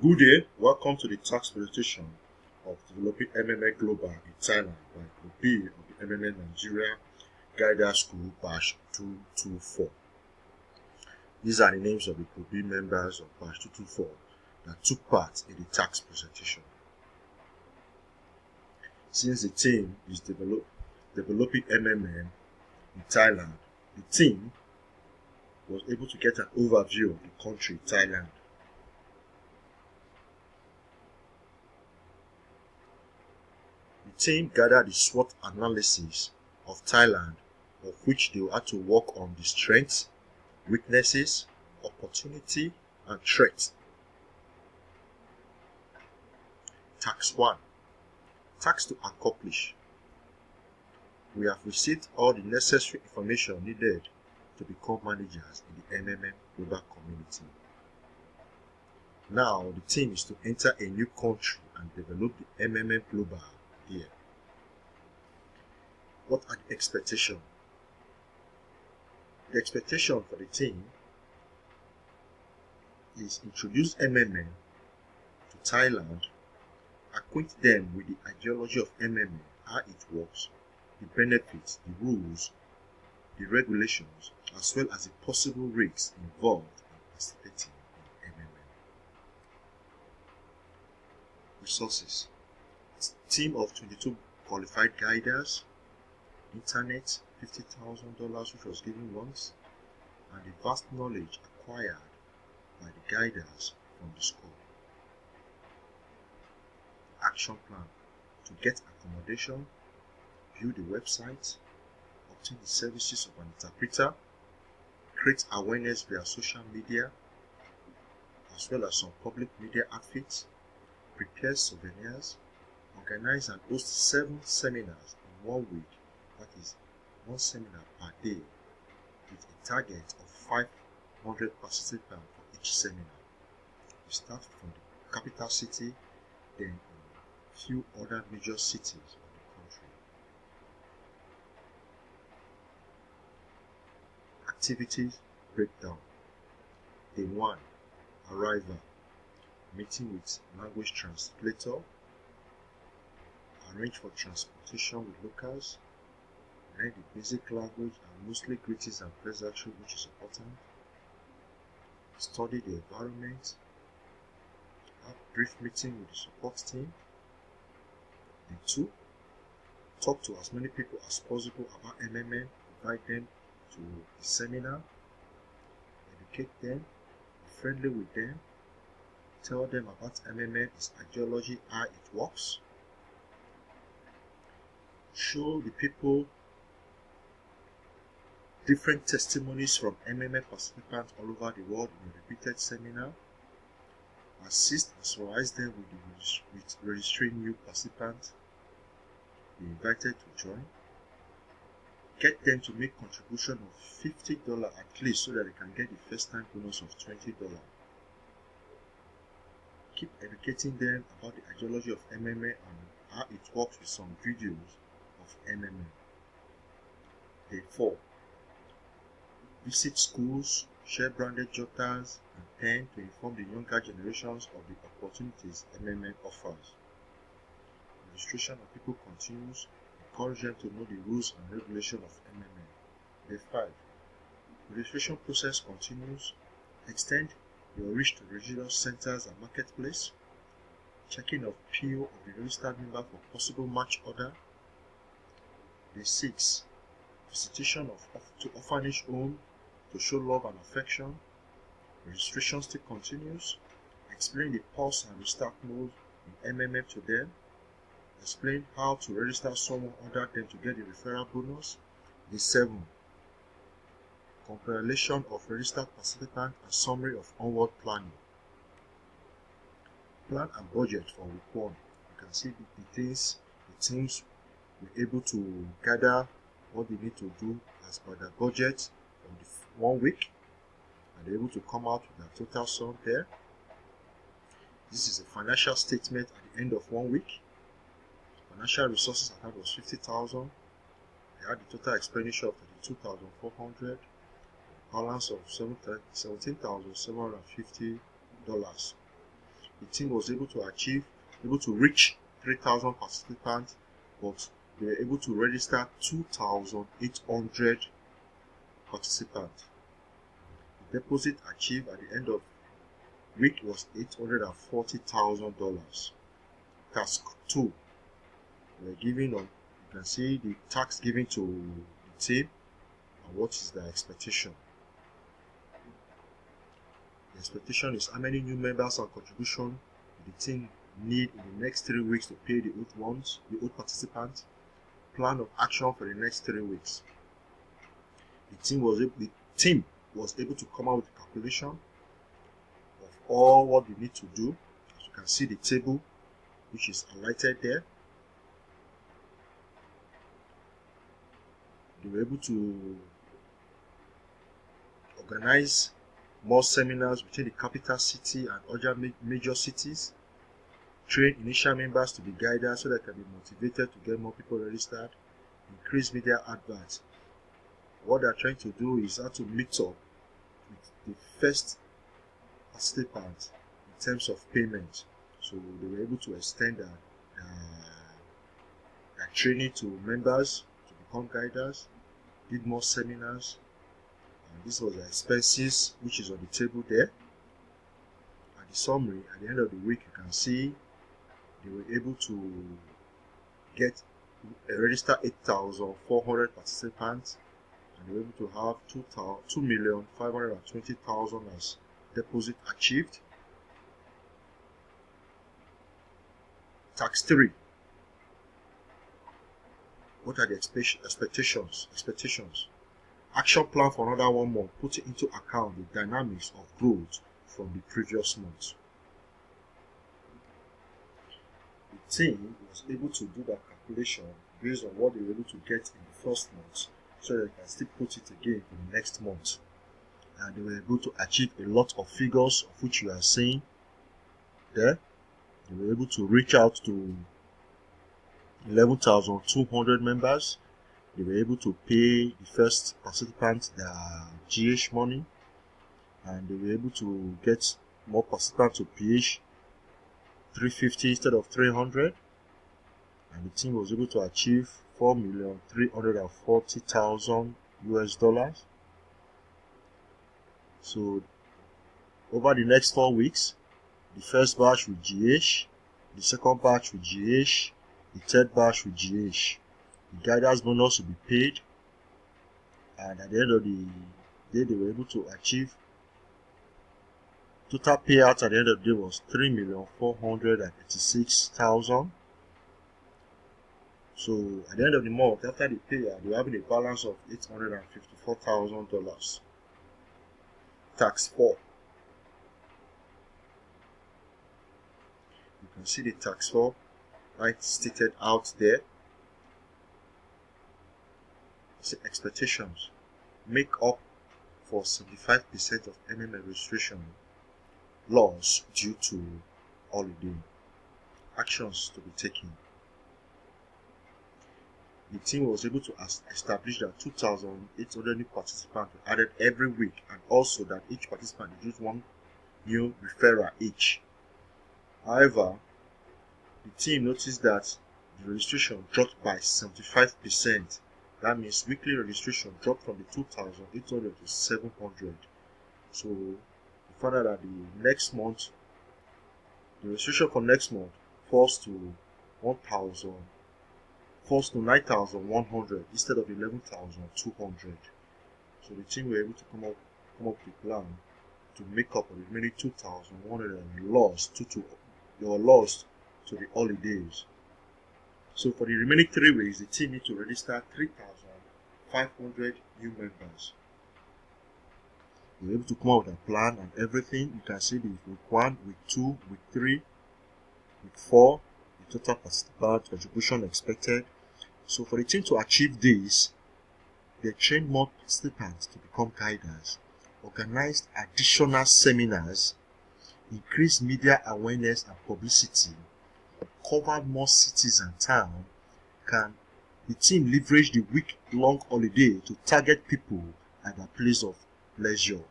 Good day, welcome to the tax presentation of developing MMA Global in Thailand by Kobe of the MMA Nigeria Guidance School Batch 224. These are the names of the Kobe members of Batch 224 that took part in the tax presentation. Since the team is developing MMA in Thailand, the team was able to get an overview of the country, Thailand. The team gathered the SWOT analysis of Thailand, of which they had to work on the strengths, weaknesses, opportunity, and threats. Task 1. Task to accomplish. We have received all the necessary information needed to become managers in the MMM global community. Now the team is to enter a new country and develop the MMM global here. What are the expectations? The expectation for the team is introduce MMA to Thailand, acquaint them with the ideology of MMA, how it works, the benefits, the rules, the regulations, as well as the possible risks involved in participating in MMA. Resources. Team of 22 qualified guiders, internet $50,000 which was given once, and the vast knowledge acquired by the guiders from the school. Action plan. To get accommodation, build a website, obtain the services of an interpreter, create awareness via social media, as well as some public media outfits, prepare souvenirs, organize and host 7 seminars in 1 week, that is 1 seminar per day, with a target of 500 participants for each seminar. We start from the capital city, then in a few other major cities of the country. Activities breakdown. Day 1. Arrival. Meeting with language translator. Arrange for transportation with locals. Learn the basic language and mostly greetings and pleasantry, which is important. Study the environment. Have brief meeting with the support team. Day 2. Talk to as many people as possible about MMA. Invite them to the seminar. Educate them. Be friendly with them. Tell them about MMA, its ideology, how it works. Show the people different testimonies from MMA participants all over the world in a repeated seminar. Assist and supervise them with registering new participants. Be invited to join. Get them to make contribution of $50 at least so that they can get the first time bonus of $20. Keep educating them about the ideology of MMA and how it works with some videos of MMA. Day 4. Visit schools, share branded jotters and pen to inform the younger generations of the opportunities MMA offers. Registration of people continues. Encourage them to know the rules and regulations of MMA. Day 5. Registration process continues. Extend your reach to regional centers and marketplace. Checking of PO of the registered member for possible match order. Day 6. Visitation to orphanage home to show love and affection. Registration still continues. Explain the pause and restart mode in MMA to them. Explain how to register someone under them to get the referral bonus. Day 7. Compilation of registered participants and summary of onward planning. Plan and budget for week 1. You can see the teams were able to gather what they need to do as per their budget from the 1 week, and they're able to come out with their total sum there. This is a financial statement at the end of 1 week. Financial resources at hand was 50,000. They had the total expenditure of 32,400. Balance of $17,750. the team was able to reach 3,000 participants, but they were able to register 2,800 participants. The deposit achieved at the end of the week was $840,000. Task 2. We're giving on, you can see the task given to the team and what is their expectation. The expectation is how many new members and contribution the team need in the next 3 weeks to pay the old participants. Plan of action for the next 3 weeks. The team was able to come out with a calculation of all what they need to do. As you can see the table which is highlighted there. They were able to organize more seminars between the capital city and other major cities. Train initial members to be guided so they can be motivated to get more people registered. Increase media adverts. What they are trying to do is how to meet up with the first participants in terms of payment. So they were able to extend their training to members to become guiders, did more seminars, and this was the expenses which is on the table there. At the summary, at the end of the week, you can see they were able to register 8,400 participants, and they were able to have 2,520,000 as deposit achieved. Task 3. What are the expectations? Action plan for another 1 month, putting into account the dynamics of growth from the previous month. The team was able to do that calculation based on what they were able to get in the first month, so they can still put it again in the next month. And they were able to achieve a lot of figures, of which you are seeing there. They were able to reach out to 11,200 members. They were able to pay the first participants their GH money, and they were able to get more participants to PH 350 instead of 300, and the team was able to achieve $4,340,000. So over the next 4 weeks, the first batch with GH, the second batch with GH, the third batch with GH. The guidance bonus will be paid, and at the end of the day, they were able to achieve total payout at the end of the day was $3,486,000. So at the end of the month, after the payout, they were having a balance of $854,000. Task 4. You can see the task 4 right stated out there. So expectations: make up for 75% of MMA registration loss due to holiday. Actions to be taken: the team was able to establish that 2,800 new participants were added every week, and also that each participant used 1 new referral each. However, the team noticed that the registration dropped by 75%. That means weekly registration dropped from the 2,800 to 700. So we found out that the registration for next month falls to 9,100 instead of 11,200. So the team were able to come up with a plan to make up for the remaining 2,100 lost to the holidays. So for the remaining 3 weeks, the team need to register 3,500 new members. We were able to come out with a plan and everything. You can see the week 1, week 2, week 3, week 4, the total participant contribution expected. So for the team to achieve this, they trained more participants to become guiders, organized additional seminars, increased media awareness and publicity, covered more cities and towns. Can the team leverage the week-long holiday to target people at their place of leisure?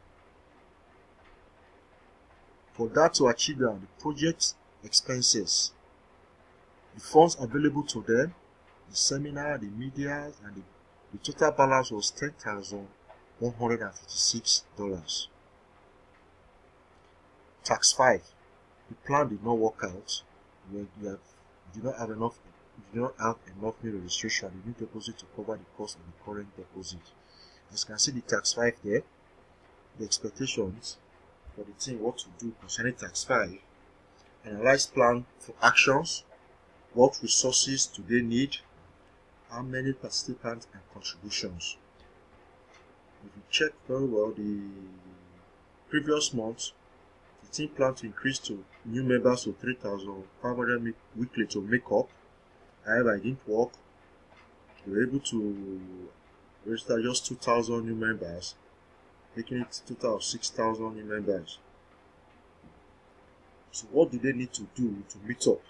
For that to achieve that, the project expenses, the funds available to them, the seminar, the media, and the total balance was $10,156. Tax 5. The plan did not work out. You did not have enough new registration, the new deposit to cover the cost of the current deposit. As you can see the tax 5 there, the expectations for the team, what to do concerning tax 5. Analyze plan for actions, what resources do they need, how many participants and contributions. If you check very well, the previous month, the team planned to increase to new members to 3,500 weekly to make up. However, it didn't work. They were able to register just 2,000 new members, making it a total of 6,000 new members. So what do they need to do to meet up?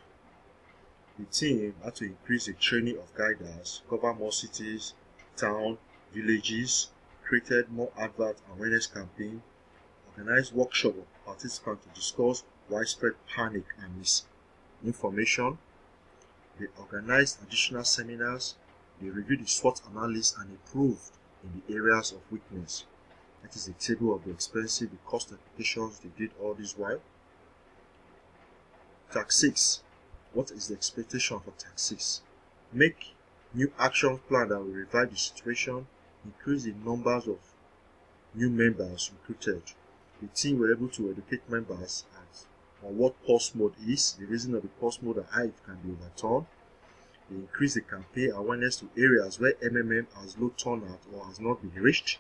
The team had to increase the training of guiders, cover more cities, towns, villages, created more advert awareness campaign, organized workshop of participants to discuss widespread panic and misinformation. They organized additional seminars. They reviewed the SWOT analysis and improved in the areas of weakness. That is the table of the expenses, the cost implications they did all this while. Tax 6. What is the expectation for tax 6? Make new action plan that will revive the situation, increase the numbers of new members recruited. The team were able to educate members on what pause mode is, the reason of the pause mode, and how it can be overturned. They increase the campaign awareness to areas where MMM has low turnout or has not been reached.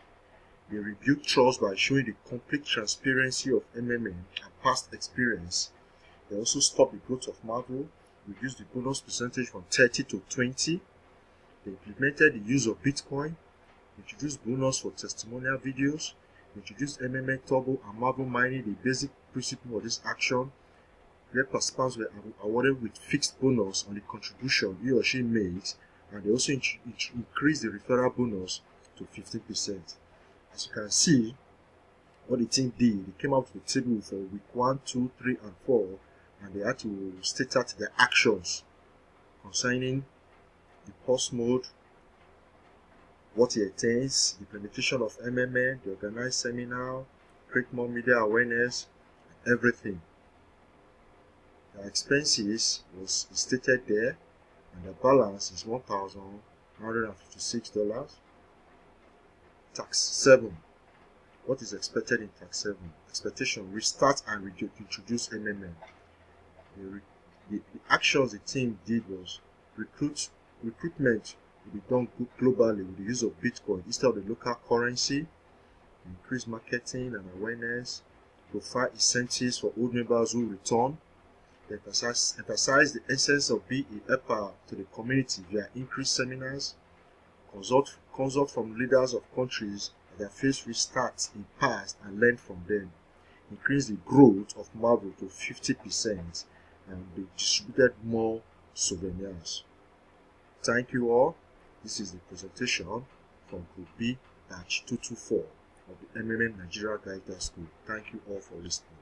They rebuke trust by showing the complete transparency of MMM and past experience. They also stop the growth of Marvel, reduced the bonus percentage from 30 to 20. They implemented the use of Bitcoin, introduced bonus for testimonial videos, introduced MMM Turbo and Marvel mining, the basic principle of this action, where participants were awarded with fixed bonus on the contribution he or she makes, and they also increased the referral bonus to 15%. As you can see, what the team did, they came out with a table for week 1, 2, 3, and 4, and they had to state out their actions concerning the pause mode, what it entails, the implementation of MMM, the organized seminar, create more media awareness, and everything. The expenses was stated there, and the balance is $1,156. Tax 7. What is expected in tax 7? Expectation: restart and introduce MMM. The actions the team did was recruitment will be done globally with the use of Bitcoin instead of the local currency, increase marketing and awareness, provide incentives for old members who return, emphasize the essence of being a helper to the community via increased seminars, consult from leaders of countries that have faced restarts in past and learn from them, increase the growth of Marvel to 50%, and they distributed more souvenirs. Thank you all. This is the presentation from Group B, Batch 224 of the MMM Nigeria Guider School. Thank you all for listening.